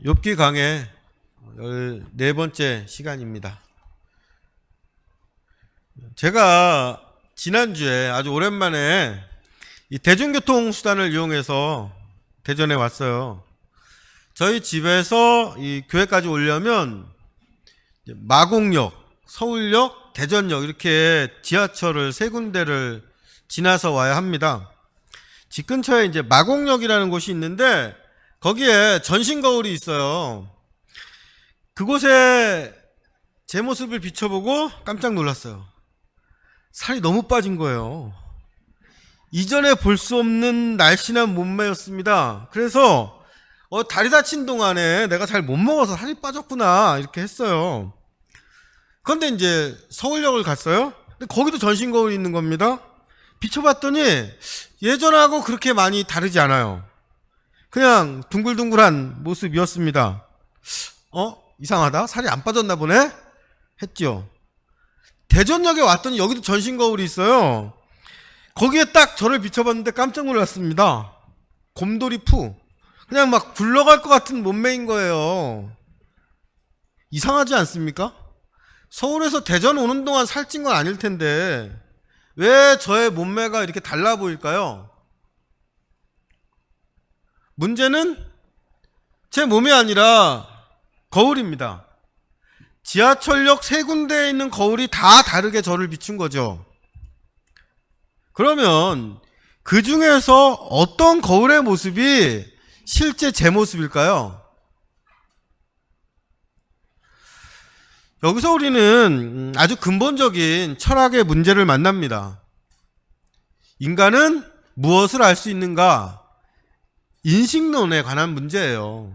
욥기 강의 14번째 시간입니다. 제가 지난주에 아주 오랜만에 이 대중교통 수단을 이용해서 대전에 왔어요. 저희 집에서 이 교회까지 오려면 마곡역, 서울역, 대전역 이렇게 지하철을 세 군데를 지나서 와야 합니다. 집 근처에 이제 마곡역이라는 곳이 있는데 거기에 전신 거울이 있어요. 그곳에 제 모습을 비춰보고 깜짝 놀랐어요. 살이 너무 빠진 거예요. 이전에 볼 수 없는 날씬한 몸매였습니다. 그래서 다리 다친 동안에 내가 잘 못 먹어서 살이 빠졌구나 이렇게 했어요. 그런데 이제 서울역을 갔어요. 근데 거기도 전신 거울이 있는 겁니다. 비춰봤더니 예전하고 그렇게 많이 다르지 않아요. 그냥 둥글둥글한 모습이었습니다. 이상하다. 살이 안 빠졌나 보네? 했죠. 대전역에 왔더니 여기도 전신 거울이 있어요. 거기에 딱 저를 비춰봤는데 깜짝 놀랐습니다. 곰돌이 푸. 그냥 막 굴러갈 것 같은 몸매인 거예요. 이상하지 않습니까? 서울에서 대전 오는 동안 살찐 건 아닐 텐데 왜 저의 몸매가 이렇게 달라 보일까요? 문제는 제 몸이 아니라 거울입니다. 지하철역 세 군데에 있는 거울이 다 다르게 저를 비춘 거죠. 그러면 그 중에서 어떤 거울의 모습이 실제 제 모습일까요? 여기서 우리는 아주 근본적인 철학의 문제를 만납니다. 인간은 무엇을 알 수 있는가? 인식론에 관한 문제예요.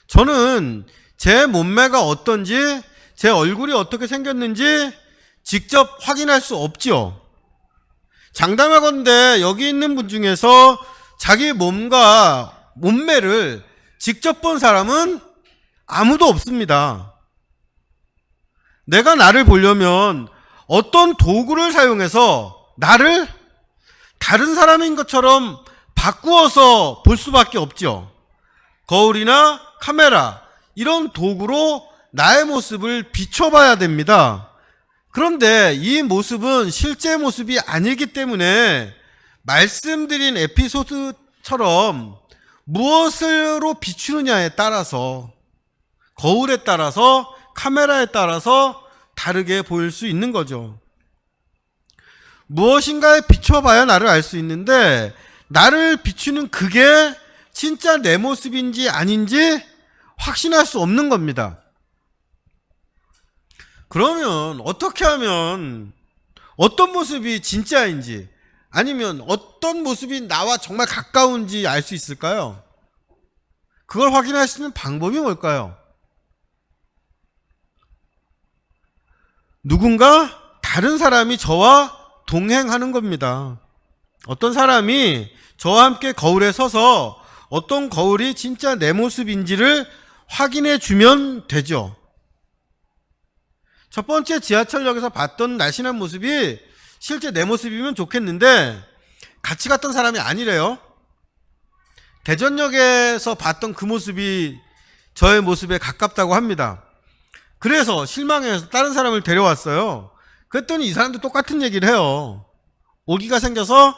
저는 제 몸매가 어떤지, 제 얼굴이 어떻게 생겼는지 직접 확인할 수 없죠. 장담하건대 여기 있는 분 중에서 자기 몸과 몸매를 직접 본 사람은 아무도 없습니다. 내가 나를 보려면 어떤 도구를 사용해서 나를 다른 사람인 것처럼 바꾸어서 볼 수밖에 없죠. 거울이나 카메라 이런 도구로 나의 모습을 비춰봐야 됩니다. 그런데 이 모습은 실제 모습이 아니기 때문에 말씀드린 에피소드처럼 무엇으로 비추느냐에 따라서 거울에 따라서 카메라에 따라서 다르게 보일 수 있는 거죠. 무엇인가에 비춰봐야 나를 알 수 있는데 나를 비추는 그게 진짜 내 모습인지 아닌지 확신할 수 없는 겁니다. 그러면 어떻게 하면 어떤 모습이 진짜인지 아니면 어떤 모습이 나와 정말 가까운지 알 수 있을까요? 그걸 확인할 수 있는 방법이 뭘까요? 누군가 다른 사람이 저와 동행하는 겁니다. 어떤 사람이 저와 함께 거울에 서서 어떤 거울이 진짜 내 모습인지를 확인해 주면 되죠. 첫 번째 지하철역에서 봤던 날씬한 모습이 실제 내 모습이면 좋겠는데 같이 갔던 사람이 아니래요. 대전역에서 봤던 그 모습이 저의 모습에 가깝다고 합니다. 그래서 실망해서 다른 사람을 데려왔어요. 그랬더니 이 사람도 똑같은 얘기를 해요. 오기가 생겨서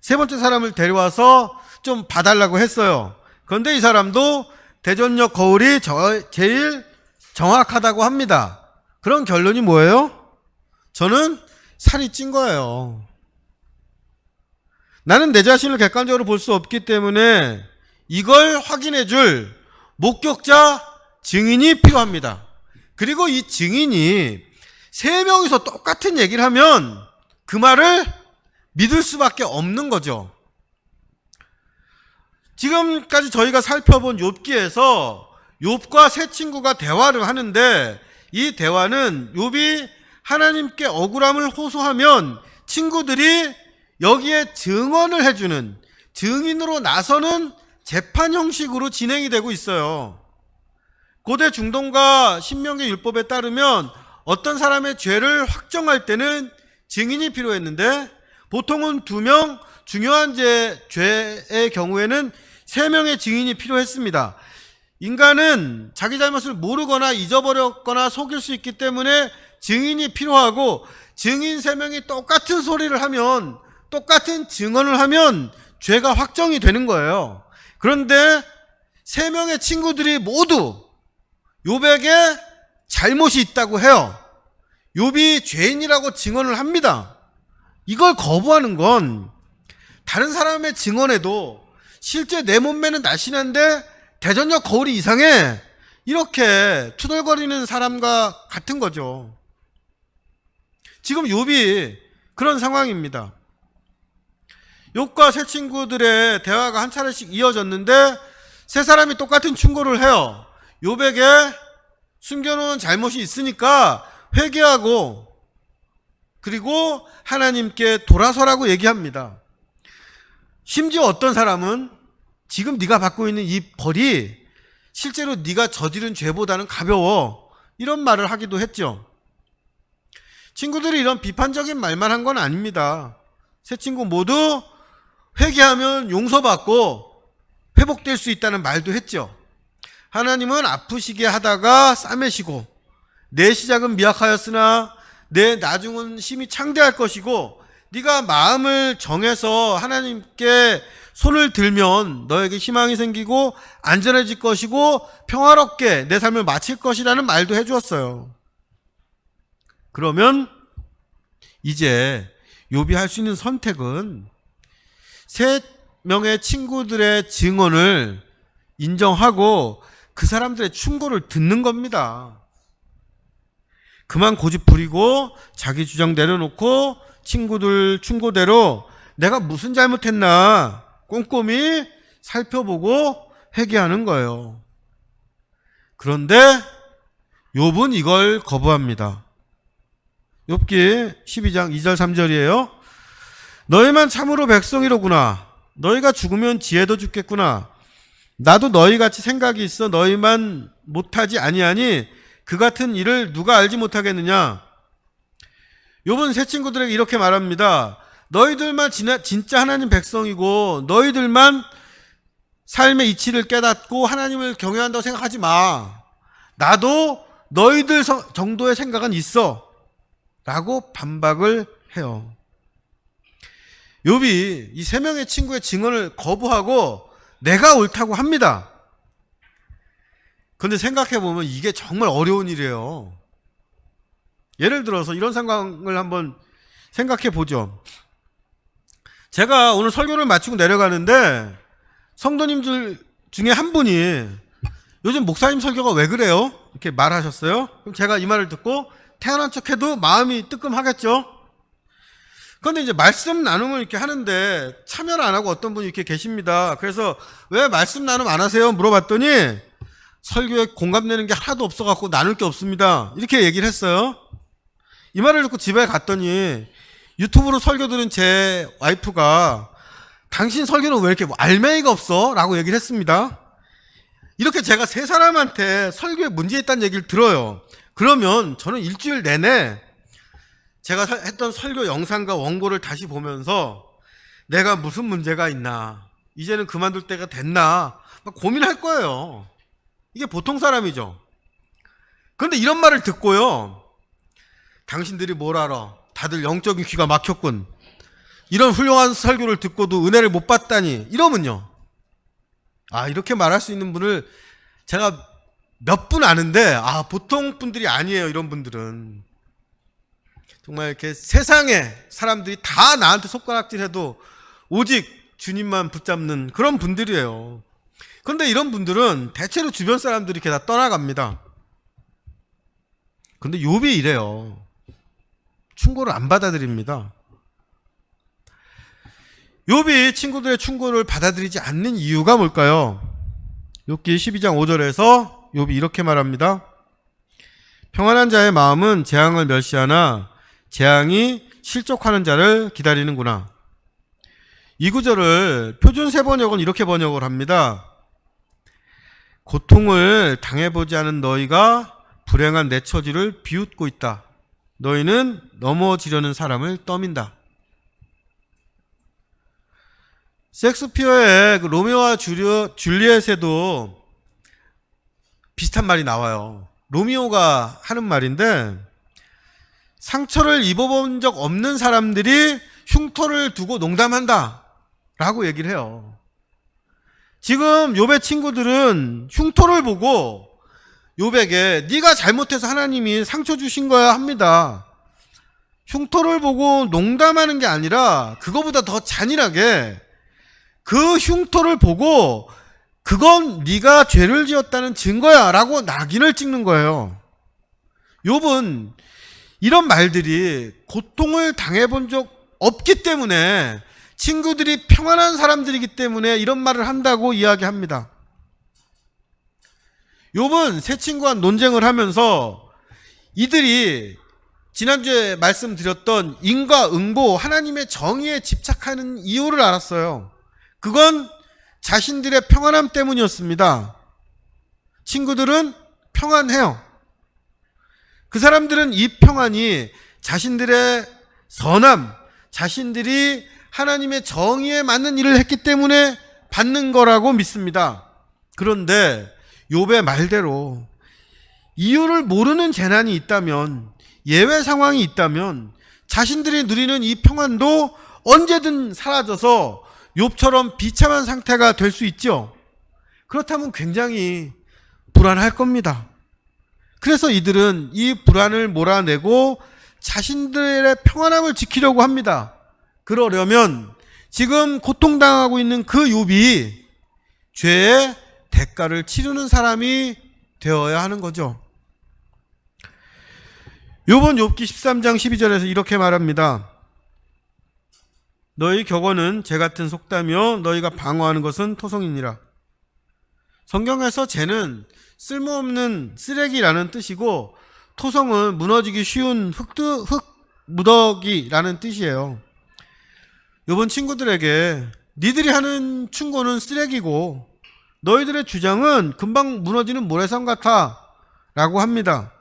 세 번째 사람을 데려와서 좀 봐달라고 했어요. 그런데 이 사람도 대전역 거울이 제일 정확하다고 합니다. 그런 결론이 뭐예요? 저는 살이 찐 거예요. 나는 내 자신을 객관적으로 볼 수 없기 때문에 이걸 확인해 줄 목격자, 증인이 필요합니다. 그리고 이 증인이 세 명이서 똑같은 얘기를 하면 그 말을 믿을 수밖에 없는 거죠. 지금까지 저희가 살펴본 욥기에서 욥과 세 친구가 대화를 하는데 이 대화는 욥이 하나님께 억울함을 호소하면 친구들이 여기에 증언을 해주는 증인으로 나서는 재판 형식으로 진행이 되고 있어요. 고대 중동과 신명기 율법에 따르면 어떤 사람의 죄를 확정할 때는 증인이 필요했는데 보통은 2명, 중요한 죄의 경우에는 3명의 증인이 필요했습니다. 인간은 자기 잘못을 모르거나 잊어버렸거나 속일 수 있기 때문에 증인이 필요하고, 증인 3명이 똑같은 소리를 하면, 똑같은 증언을 하면 죄가 확정이 되는 거예요. 그런데 3명의 친구들이 모두 욥에게 잘못이 있다고 해요. 욥이 죄인이라고 증언을 합니다. 이걸 거부하는 건 다른 사람의 증언에도 실제 내 몸매는 날씬한데 대전역 거울이 이상해, 이렇게 투덜거리는 사람과 같은 거죠. 지금 욥이 그런 상황입니다. 욥과 세 친구들의 대화가 한 차례씩 이어졌는데 세 사람이 똑같은 충고를 해요. 욥에게 숨겨놓은 잘못이 있으니까 회개하고, 그리고 하나님께 돌아서라고 얘기합니다. 심지어 어떤 사람은 지금 네가 받고 있는 이 벌이 실제로 네가 저지른 죄보다는 가벼워, 이런 말을 하기도 했죠. 친구들이 이런 비판적인 말만 한 건 아닙니다. 세 친구 모두 회개하면 용서받고 회복될 수 있다는 말도 했죠. 하나님은 아프시게 하다가 싸매시고, 내 시작은 미약하였으나 내 나중은 심히 창대할 것이고, 네가 마음을 정해서 하나님께 손을 들면 너에게 희망이 생기고 안전해질 것이고 평화롭게 내 삶을 마칠 것이라는 말도 해주었어요. 그러면 이제 욥이 할 수 있는 선택은 3명의 친구들의 증언을 인정하고 그 사람들의 충고를 듣는 겁니다. 그만 고집 부리고 자기 주장 내려놓고 친구들 충고대로 내가 무슨 잘못했나 꼼꼼히 살펴보고 회개하는 거예요. 그런데 욥은 이걸 거부합니다. 욥기 12장 2절 3절이에요. 너희만 참으로 백성이로구나. 너희가 죽으면 지혜도 죽겠구나. 나도 너희같이 생각이 있어 너희만 못하지 아니하니 그 같은 일을 누가 알지 못하겠느냐. 욥은 세 친구들에게 이렇게 말합니다. 너희들만 진짜 하나님 백성이고 너희들만 삶의 이치를 깨닫고 하나님을 경외한다고 생각하지 마. 나도 너희들 정도의 생각은 있어 라고 반박을 해요. 욥이 이 3명의 친구의 증언을 거부하고 내가 옳다고 합니다. 그런데 생각해보면 이게 정말 어려운 일이에요. 예를 들어서 이런 상황을 한번 생각해보죠. 제가 오늘 설교를 마치고 내려가는데 성도님들 중에 한 분이 요즘 목사님 설교가 왜 그래요? 이렇게 말하셨어요. 그럼 제가 이 말을 듣고 태어난 척해도 마음이 뜨끔하겠죠. 그런데 이제 말씀 나눔을 이렇게 하는데 참여를 안 하고 어떤 분이 이렇게 계십니다. 그래서 왜 말씀 나눔 안 하세요? 물어봤더니 설교에 공감되는 게 하나도 없어갖고 나눌 게 없습니다, 이렇게 얘기를 했어요. 이 말을 듣고 집에 갔더니 유튜브로 설교 들은 제 와이프가 당신 설교는 왜 이렇게 알맹이가 없어? 라고 얘기를 했습니다. 이렇게 제가 3사람한테 설교에 문제 있다는 얘기를 들어요. 그러면 저는 일주일 내내 제가 했던 설교 영상과 원고를 다시 보면서 내가 무슨 문제가 있나, 이제는 그만둘 때가 됐나 막 고민할 거예요. 이게 보통 사람이죠. 그런데 이런 말을 듣고요, 당신들이 뭘 알아, 다들 영적인 귀가 막혔군, 이런 훌륭한 설교를 듣고도 은혜를 못 받다니, 이러면요, 이렇게 말할 수 있는 분을 제가 몇 분 아는데 보통 분들이 아니에요. 이런 분들은 정말 이렇게 세상에 사람들이 다 나한테 손가락질해도 오직 주님만 붙잡는 그런 분들이에요. 그런데 이런 분들은 대체로 주변 사람들이 이렇게 다 떠나갑니다. 그런데 욥이 이래요. 충고를 안 받아들입니다. 욥이 친구들의 충고를 받아들이지 않는 이유가 뭘까요? 욥기 12장 5절에서 욥이 이렇게 말합니다. 평안한 자의 마음은 재앙을 멸시하나 재앙이 실족하는 자를 기다리는구나. 이 구절을 표준 세번역은 이렇게 번역을 합니다. 고통을 당해보지 않은 너희가 불행한 내 처지를 비웃고 있다. 너희는 넘어지려는 사람을 떠민다. 섹스피어의 로미오와 줄리엣에도 비슷한 말이 나와요. 로미오가 하는 말인데, 상처를 입어본 적 없는 사람들이 흉터를 두고 농담한다 라고 얘기를 해요. 지금 욥의 친구들은 흉터를 보고 욥에게 네가 잘못해서 하나님이 상처 주신 거야 합니다. 흉터를 보고 농담하는 게 아니라 그거보다 더 잔인하게 그 흉터를 보고 그건 네가 죄를 지었다는 증거야 라고 낙인을 찍는 거예요. 욥은 이런 말들이 고통을 당해본 적 없기 때문에, 친구들이 평안한 사람들이기 때문에 이런 말을 한다고 이야기합니다. 욥은 세 친구와 논쟁을 하면서 이들이 지난주에 말씀드렸던 인과응보, 하나님의 정의에 집착하는 이유를 알았어요. 그건 자신들의 평안함 때문이었습니다. 친구들은 평안해요. 그 사람들은 이 평안이 자신들의 선함, 자신들이 하나님의 정의에 맞는 일을 했기 때문에 받는 거라고 믿습니다. 그런데 욥의 말대로 이유를 모르는 재난이 있다면, 예외 상황이 있다면 자신들이 누리는 이 평안도 언제든 사라져서 욥처럼 비참한 상태가 될 수 있죠. 그렇다면 굉장히 불안할 겁니다. 그래서 이들은 이 불안을 몰아내고 자신들의 평안함을 지키려고 합니다. 그러려면 지금 고통당하고 있는 그 욥이 죄의 대가를 치르는 사람이 되어야 하는 거죠. 욥은 욥기 13장 12절에서 이렇게 말합니다. 너희 격언은 재 같은 속담이요 너희가 방어하는 것은 토성이니라. 성경에서 재는 쓸모없는 쓰레기라는 뜻이고, 토성은 무너지기 쉬운 흙무더기라는 뜻이에요. 욥은 친구들에게 니들이 하는 충고는 쓰레기고 너희들의 주장은 금방 무너지는 모래성 같아 라고 합니다.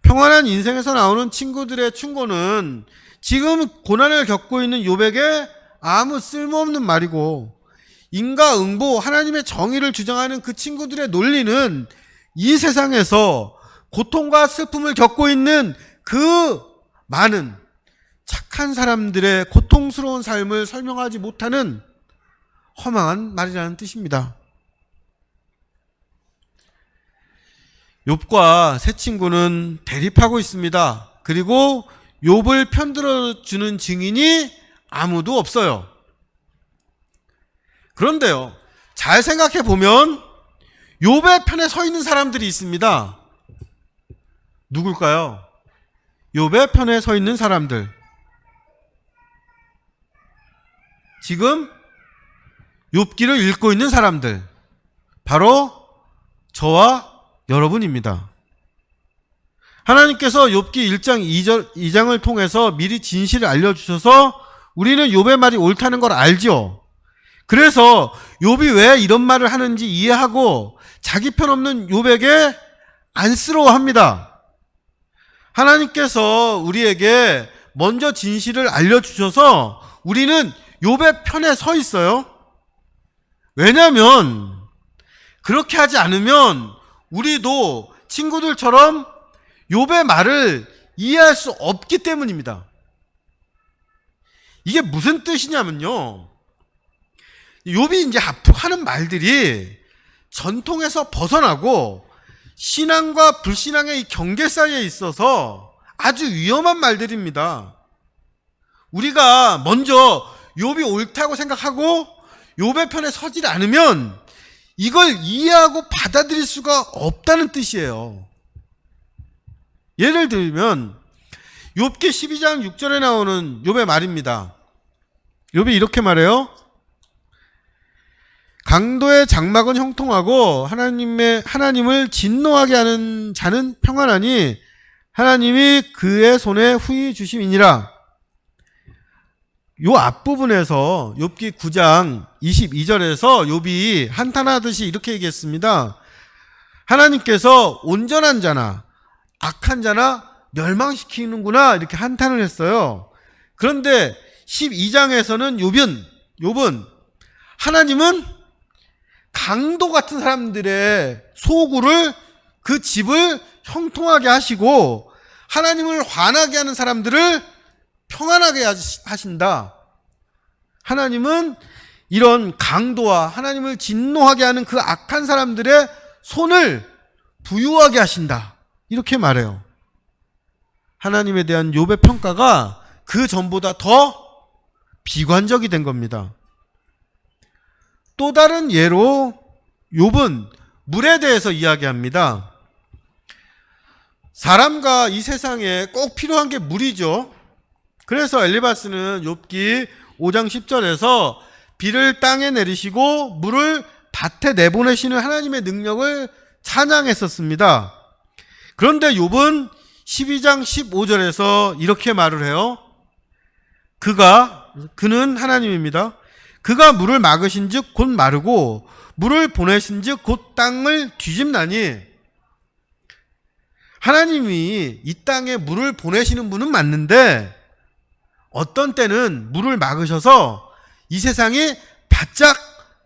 평안한 인생에서 나오는 친구들의 충고는 지금 고난을 겪고 있는 욥에게 아무 쓸모없는 말이고, 인과응보, 하나님의 정의를 주장하는 그 친구들의 논리는 이 세상에서 고통과 슬픔을 겪고 있는 그 많은 착한 사람들의 고통스러운 삶을 설명하지 못하는 허망한 말이라는 뜻입니다. 욥과 세 친구는 대립하고 있습니다. 그리고 욥을 편들어주는 증인이 아무도 없어요. 그런데요, 잘 생각해 보면 욥의 편에 서 있는 사람들이 있습니다. 누굴까요? 욥의 편에 서 있는 사람들. 지금 욥기를 읽고 있는 사람들. 바로 저와 여러분입니다. 하나님께서 욥기 1장 2장을 통해서 미리 진실을 알려주셔서 우리는 욥의 말이 옳다는 걸 알죠. 그래서 욥이 왜 이런 말을 하는지 이해하고 자기 편 없는 욥에게 안쓰러워합니다. 하나님께서 우리에게 먼저 진실을 알려주셔서 우리는 욥의 편에 서 있어요. 왜냐하면 그렇게 하지 않으면 우리도 친구들처럼 욥의 말을 이해할 수 없기 때문입니다. 이게 무슨 뜻이냐면요, 욥이 이제 앞으로 하는 말들이 전통에서 벗어나고 신앙과 불신앙의 이 경계 사이에 있어서 아주 위험한 말들입니다. 우리가 먼저 욥이 옳다고 생각하고 욥의 편에 서지 않으면 이걸 이해하고 받아들일 수가 없다는 뜻이에요. 예를 들면 욥기 12장 6절에 나오는 욥의 말입니다. 욥이 이렇게 말해요. 강도의 장막은 형통하고 하나님을 진노하게 하는 자는 평안하니 하나님이 그의 손에 후히 주심이니라. 요 앞부분에서 욥기 9장 22절에서 욥이 한탄하듯이 이렇게 얘기했습니다. 하나님께서 온전한 자나 악한 자나 멸망시키는구나 이렇게 한탄을 했어요. 그런데 12장에서는 욥은 하나님은 강도 같은 사람들의 소굴을 그 집을 형통하게 하시고 하나님을 화나게 하는 사람들을 평안하게 하신다. 하나님은 이런 강도와 하나님을 진노하게 하는 그 악한 사람들의 손을 부유하게 하신다. 이렇게 말해요. 하나님에 대한 욥의 평가가 그 전보다 더 비관적이 된 겁니다. 또 다른 예로 욥은 물에 대해서 이야기합니다. 사람과 이 세상에 꼭 필요한 게 물이죠. 그래서 엘리바스는 욥기 5장 10절에서 비를 땅에 내리시고 물을 밭에 내보내시는 하나님의 능력을 찬양했었습니다. 그런데 욥은 12장 15절에서 이렇게 말을 해요. 그는 하나님입니다. 그가 물을 막으신즉 곧 마르고 물을 보내신즉 곧 땅을 뒤집나니. 하나님이 이 땅에 물을 보내시는 분은 맞는데 어떤 때는 물을 막으셔서 이 세상이 바짝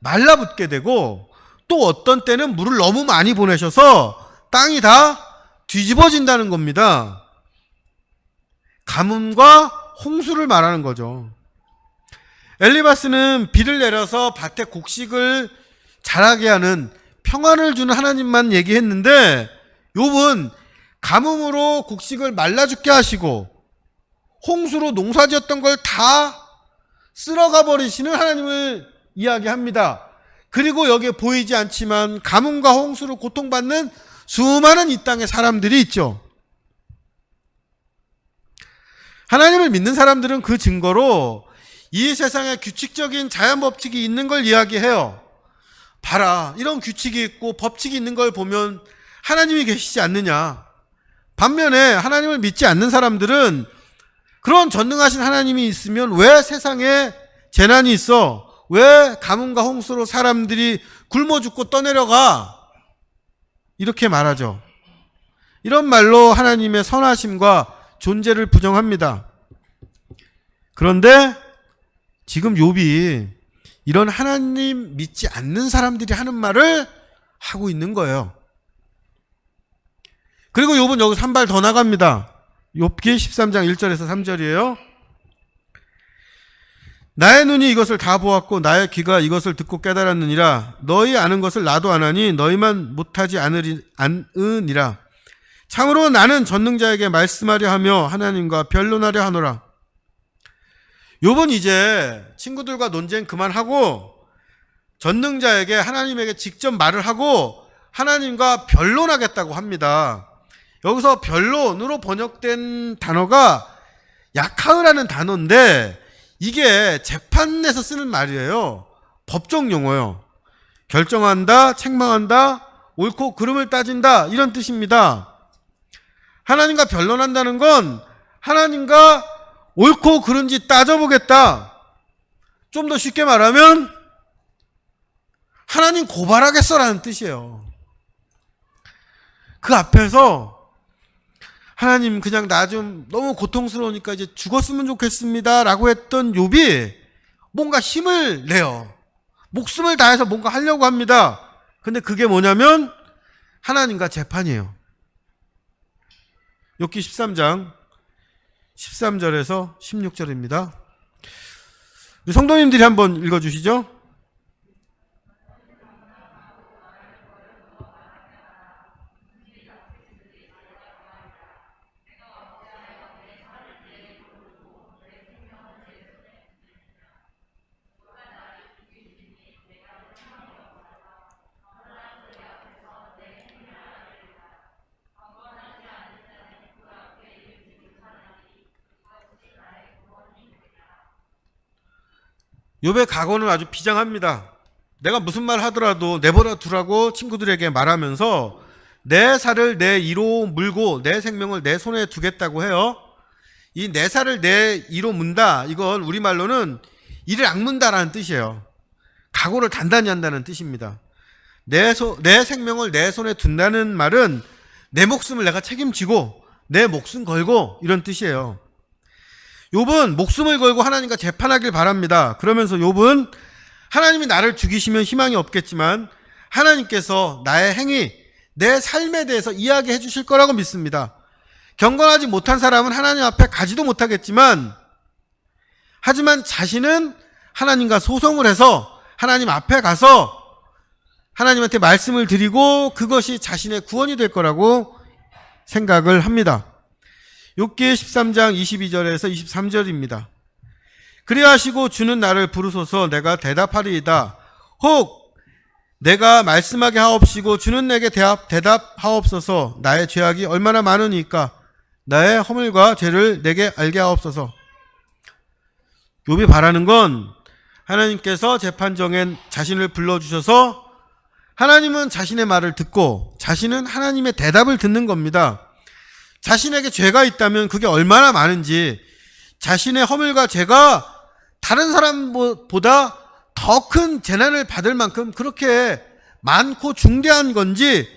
말라붙게 되고 또 어떤 때는 물을 너무 많이 보내셔서 땅이 다 뒤집어진다는 겁니다. 가뭄과 홍수를 말하는 거죠. 엘리바스는 비를 내려서 밭에 곡식을 자라게 하는 평안을 주는 하나님만 얘기했는데 욥은 가뭄으로 곡식을 말라 죽게 하시고 홍수로 농사지었던 걸 다 쓸어가 버리시는 하나님을 이야기합니다. 그리고 여기에 보이지 않지만 가뭄과 홍수로 고통받는 수많은 이 땅의 사람들이 있죠. 하나님을 믿는 사람들은 그 증거로 이 세상에 규칙적인 자연 법칙이 있는 걸 이야기해요. 봐라, 이런 규칙이 있고 법칙이 있는 걸 보면 하나님이 계시지 않느냐. 반면에 하나님을 믿지 않는 사람들은 그런 전능하신 하나님이 있으면 왜 세상에 재난이 있어? 왜 가뭄과 홍수로 사람들이 굶어 죽고 떠내려가? 이렇게 말하죠. 이런 말로 하나님의 선하심과 존재를 부정합니다. 그런데 지금 욥이 이런 하나님 믿지 않는 사람들이 하는 말을 하고 있는 거예요. 그리고 욥은 여기서 한 발 더 나갑니다. 욥기 13장 1절에서 3절이에요. 나의 눈이 이것을 다 보았고 나의 귀가 이것을 듣고 깨달았느니라. 너희 아는 것을 나도 아나니 너희만 못하지 않으니라. 참으로 나는 전능자에게 말씀하려 하며 하나님과 변론하려 하노라. 욥은 이제 친구들과 논쟁 그만하고 전능자에게 하나님에게 직접 말을 하고 하나님과 변론하겠다고 합니다. 여기서 변론으로 번역된 단어가 야카흐라는 단어인데 이게 재판에서 쓰는 말이에요. 법정 용어요. 결정한다, 책망한다, 옳고 그름을 따진다 이런 뜻입니다. 하나님과 변론한다는 건 하나님과 옳고 그른지 따져보겠다. 좀 더 쉽게 말하면 하나님 고발하겠어라는 뜻이에요. 그 앞에서 하나님 그냥 나 좀 너무 고통스러우니까 이제 죽었으면 좋겠습니다 라고 했던 욥이 뭔가 힘을 내요. 목숨을 다해서 뭔가 하려고 합니다. 근데 그게 뭐냐면 하나님과 재판이에요. 욥기 13장 13절에서 16절입니다. 우리 성도님들이 한번 읽어주시죠. 욥의 각오는 아주 비장합니다. 내가 무슨 말 하더라도 내버려 두라고 친구들에게 말하면서 내 살을 내 이로 물고 내 생명을 내 손에 두겠다고 해요. 이 내 살을 내 이로 문다, 이건 우리말로는 이를 악문다라는 뜻이에요. 각오를 단단히 한다는 뜻입니다. 내 생명을 내 손에 둔다는 말은 내 목숨을 내가 책임지고 내 목숨 걸고 이런 뜻이에요. 욥은 목숨을 걸고 하나님과 재판하길 바랍니다. 그러면서 욥은 하나님이 나를 죽이시면 희망이 없겠지만 하나님께서 나의 행위, 내 삶에 대해서 이야기해 주실 거라고 믿습니다. 경건하지 못한 사람은 하나님 앞에 가지도 못하겠지만, 하지만 자신은 하나님과 소송을 해서 하나님 앞에 가서 하나님한테 말씀을 드리고 그것이 자신의 구원이 될 거라고 생각을 합니다. 욥기 13장 22절에서 23절입니다. 그리하시고 주는 나를 부르소서 내가 대답하리이다. 혹 내가 말씀하게 하옵시고 주는 내게 대답하옵소서. 나의 죄악이 얼마나 많으니까 나의 허물과 죄를 내게 알게 하옵소서. 욥이 바라는 건 하나님께서 재판정에 자신을 불러주셔서 하나님은 자신의 말을 듣고 자신은 하나님의 대답을 듣는 겁니다. 자신에게 죄가 있다면 그게 얼마나 많은지, 자신의 허물과 죄가 다른 사람보다 더 큰 재난을 받을 만큼 그렇게 많고 중대한 건지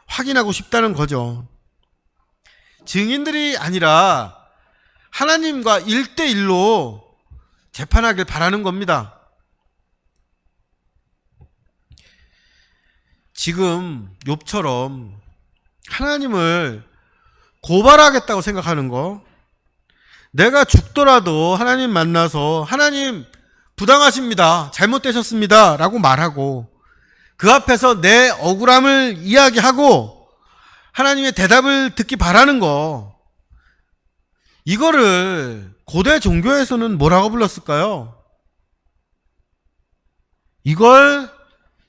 확인하고 싶다는 거죠. 증인들이 아니라 하나님과 1대1로 재판하길 바라는 겁니다. 지금 욥처럼 하나님을 고발하겠다고 생각하는 거, 내가 죽더라도 하나님 만나서 하나님 부당하십니다, 잘못되셨습니다 라고 말하고 그 앞에서 내 억울함을 이야기하고 하나님의 대답을 듣기 바라는 거, 이거를 고대 종교에서는 뭐라고 불렀을까요? 이걸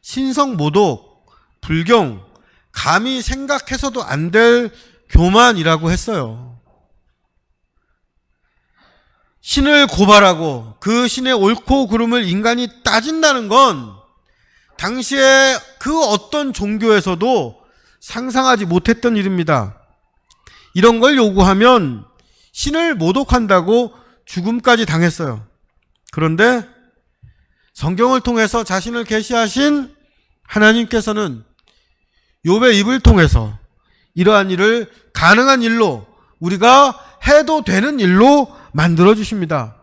신성모독, 불경, 감히 생각해서도 안 될 교만이라고 했어요. 신을 고발하고 그 신의 옳고 그름을 인간이 따진다는 건 당시에 그 어떤 종교에서도 상상하지 못했던 일입니다. 이런 걸 요구하면 신을 모독한다고 죽음까지 당했어요. 그런데 성경을 통해서 자신을 계시하신 하나님께서는 욥의 입을 통해서 이러한 일을 가능한 일로, 우리가 해도 되는 일로 만들어 주십니다.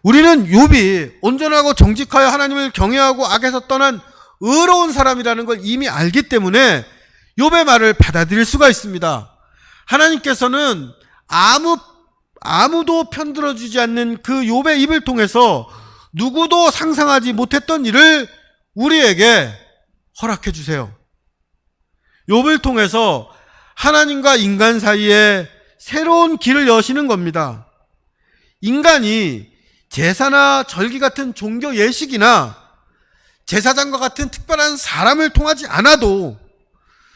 우리는 욥이 온전하고 정직하여 하나님을 경외하고 악에서 떠난 의로운 사람이라는 걸 이미 알기 때문에 욥의 말을 받아들일 수가 있습니다. 하나님께서는 아무도 편들어 주지 않는 그 욥의 입을 통해서 누구도 상상하지 못했던 일을 우리에게 허락해 주세요. 욥을 통해서 하나님과 인간 사이에 새로운 길을 여시는 겁니다. 인간이 제사나 절기 같은 종교 예식이나 제사장과 같은 특별한 사람을 통하지 않아도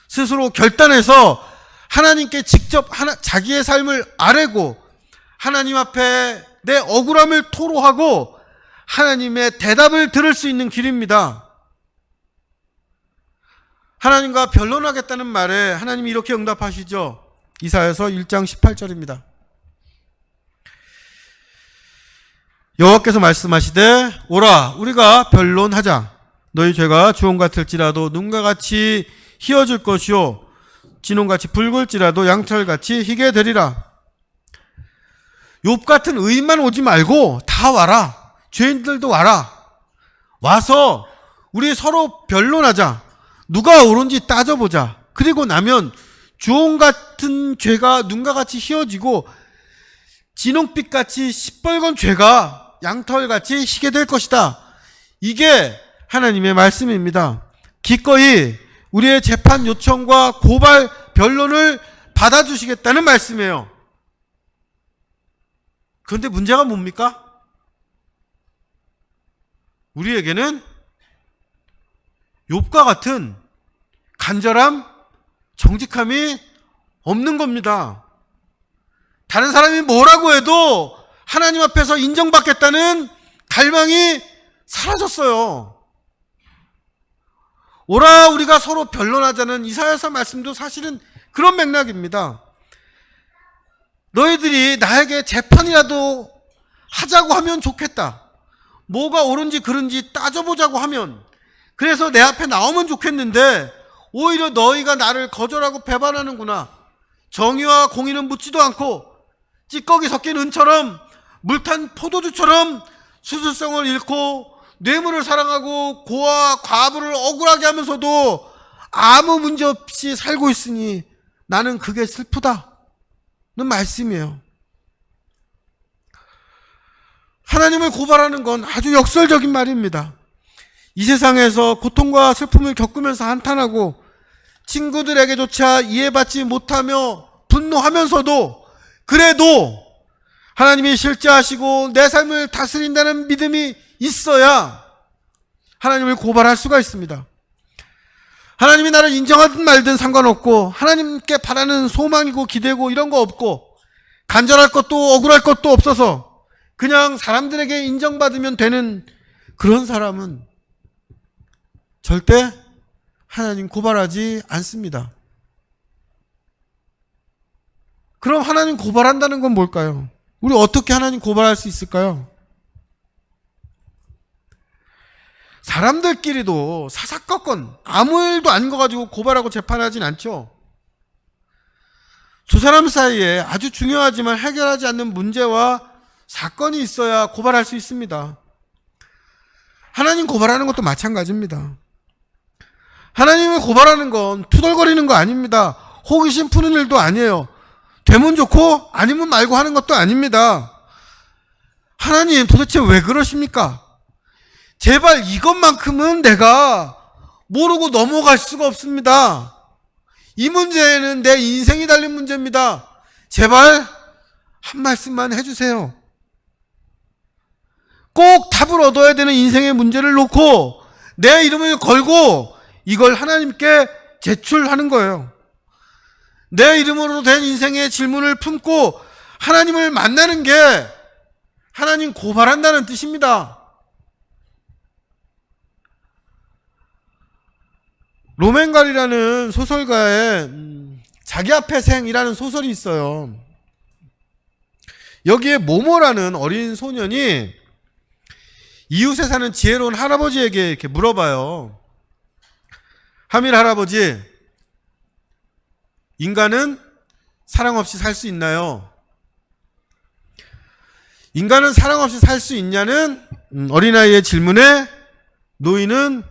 스스로 결단해서 하나님께 직접 자기의 삶을 아뢰고 하나님 앞에 내 억울함을 토로하고 하나님의 대답을 들을 수 있는 길입니다. 하나님과 변론하겠다는 말에 하나님이 이렇게 응답하시죠. 이사야서 1장 18절입니다. 여호와께서 말씀하시되 오라 우리가 변론하자. 너희 죄가 주홍 같을지라도 눈과 같이 희어질 것이요 진홍같이 붉을지라도 양털같이 희게 되리라. 욥 같은 의인만 오지 말고 다 와라. 죄인들도 와라. 와서 우리 서로 변론하자. 누가 옳은지 따져보자. 그리고 나면 주홍 같은 죄가 눈과 같이 희어지고 진홍빛같이 시뻘건 죄가 양털같이 희게 될 것이다. 이게 하나님의 말씀입니다. 기꺼이 우리의 재판 요청과 고발 변론을 받아주시겠다는 말씀이에요. 그런데 문제가 뭡니까? 우리에게는 욥과 같은 간절함, 정직함이 없는 겁니다. 다른 사람이 뭐라고 해도 하나님 앞에서 인정받겠다는 갈망이 사라졌어요. 오라 우리가 서로 변론하자는 이사야서 말씀도 사실은 그런 맥락입니다. 너희들이 나에게 재판이라도 하자고 하면 좋겠다. 뭐가 옳은지 그른지 따져보자고 하면, 그래서 내 앞에 나오면 좋겠는데 오히려 너희가 나를 거절하고 배반하는구나. 정의와 공의는 묻지도 않고 찌꺼기 섞인 은처럼 물탄 포도주처럼 수술성을 잃고 뇌물을 사랑하고 고아 과부를 억울하게 하면서도 아무 문제 없이 살고 있으니 나는 그게 슬프다는 말씀이에요. 하나님을 고발하는 건 아주 역설적인 말입니다. 이 세상에서 고통과 슬픔을 겪으면서 한탄하고 친구들에게조차 이해받지 못하며 분노하면서도 그래도 하나님이 실제하시고 내 삶을 다스린다는 믿음이 있어야 하나님을 고발할 수가 있습니다. 하나님이 나를 인정하든 말든 상관없고 하나님께 바라는 소망이고 기대고 이런 거 없고 간절할 것도 억울할 것도 없어서 그냥 사람들에게 인정받으면 되는 그런 사람은 절대 하나님 고발하지 않습니다. 그럼 하나님 고발한다는 건 뭘까요? 우리 어떻게 하나님 고발할 수 있을까요? 사람들끼리도 사사건건 아무 일도 아닌 거 가지고 고발하고 재판하진 않죠. 두 사람 사이에 아주 중요하지만 해결하지 않는 문제와 사건이 있어야 고발할 수 있습니다. 하나님 고발하는 것도 마찬가지입니다. 하나님을 고발하는 건 투덜거리는 거 아닙니다. 호기심 푸는 일도 아니에요. 되면 좋고 아니면 말고 하는 것도 아닙니다. 하나님 도대체 왜 그러십니까? 제발 이것만큼은 내가 모르고 넘어갈 수가 없습니다. 이 문제는 내 인생이 달린 문제입니다. 제발 한 말씀만 해주세요. 꼭 답을 얻어야 되는 인생의 문제를 놓고 내 이름을 걸고 이걸 하나님께 제출하는 거예요. 내 이름으로 된 인생의 질문을 품고 하나님을 만나는 게 하나님 고발한다는 뜻입니다. 로맨갈이라는 소설가의 자기 앞에 생이라는 소설이 있어요. 여기에 모모라는 어린 소년이 이웃에 사는 지혜로운 할아버지에게 이렇게 물어봐요. 하밀 할아버지, 인간은 사랑 없이 살 수 있나요? 인간은 사랑 없이 살 수 있냐는 어린아이의 질문에 노인은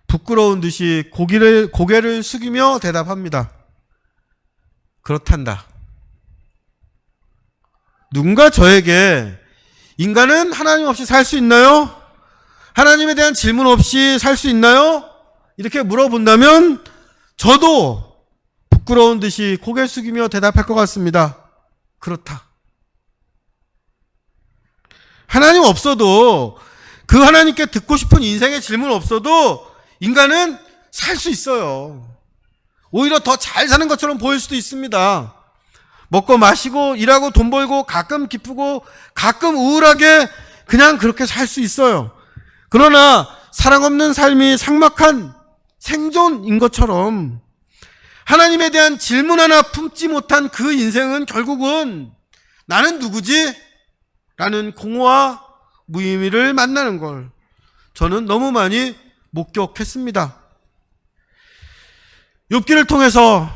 부끄러운 듯이 고개를 숙이며 대답합니다. 그렇단다. 누군가 저에게 인간은 하나님 없이 살 수 있나요? 하나님에 대한 질문 없이 살 수 있나요? 이렇게 물어본다면 저도 부끄러운 듯이 고개 숙이며 대답할 것 같습니다. 그렇다. 하나님 없어도 그 하나님께 듣고 싶은 인생의 질문 없어도 인간은 살 수 있어요. 오히려 더 잘 사는 것처럼 보일 수도 있습니다. 먹고 마시고 일하고 돈 벌고 가끔 기쁘고 가끔 우울하게 그냥 그렇게 살 수 있어요. 그러나 사랑 없는 삶이 삭막한 생존인 것처럼 하나님에 대한 질문 하나 품지 못한 그 인생은 결국은 나는 누구지? 라는 공허와 무의미를 만나는 걸 저는 너무 많이 목격했습니다. 욥기를 통해서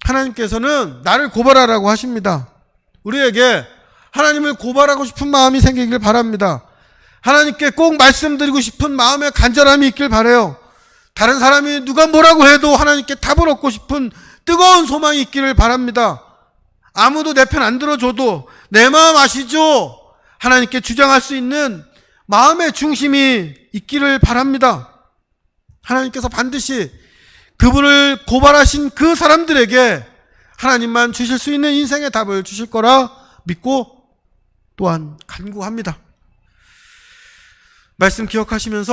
하나님께서는 나를 고발하라고 하십니다. 우리에게 하나님을 고발하고 싶은 마음이 생기길 바랍니다. 하나님께 꼭 말씀드리고 싶은 마음의 간절함이 있길 바라요. 다른 사람이 누가 뭐라고 해도 하나님께 답을 얻고 싶은 뜨거운 소망이 있기를 바랍니다. 아무도 내 편 안 들어줘도 내 마음 아시죠? 하나님께 주장할 수 있는 마음의 중심이 있기를 바랍니다. 하나님께서 반드시 그분을 고발하신 그 사람들에게 하나님만 주실 수 있는 인생의 답을 주실 거라 믿고 또한 간구합니다. 말씀 기억하시면서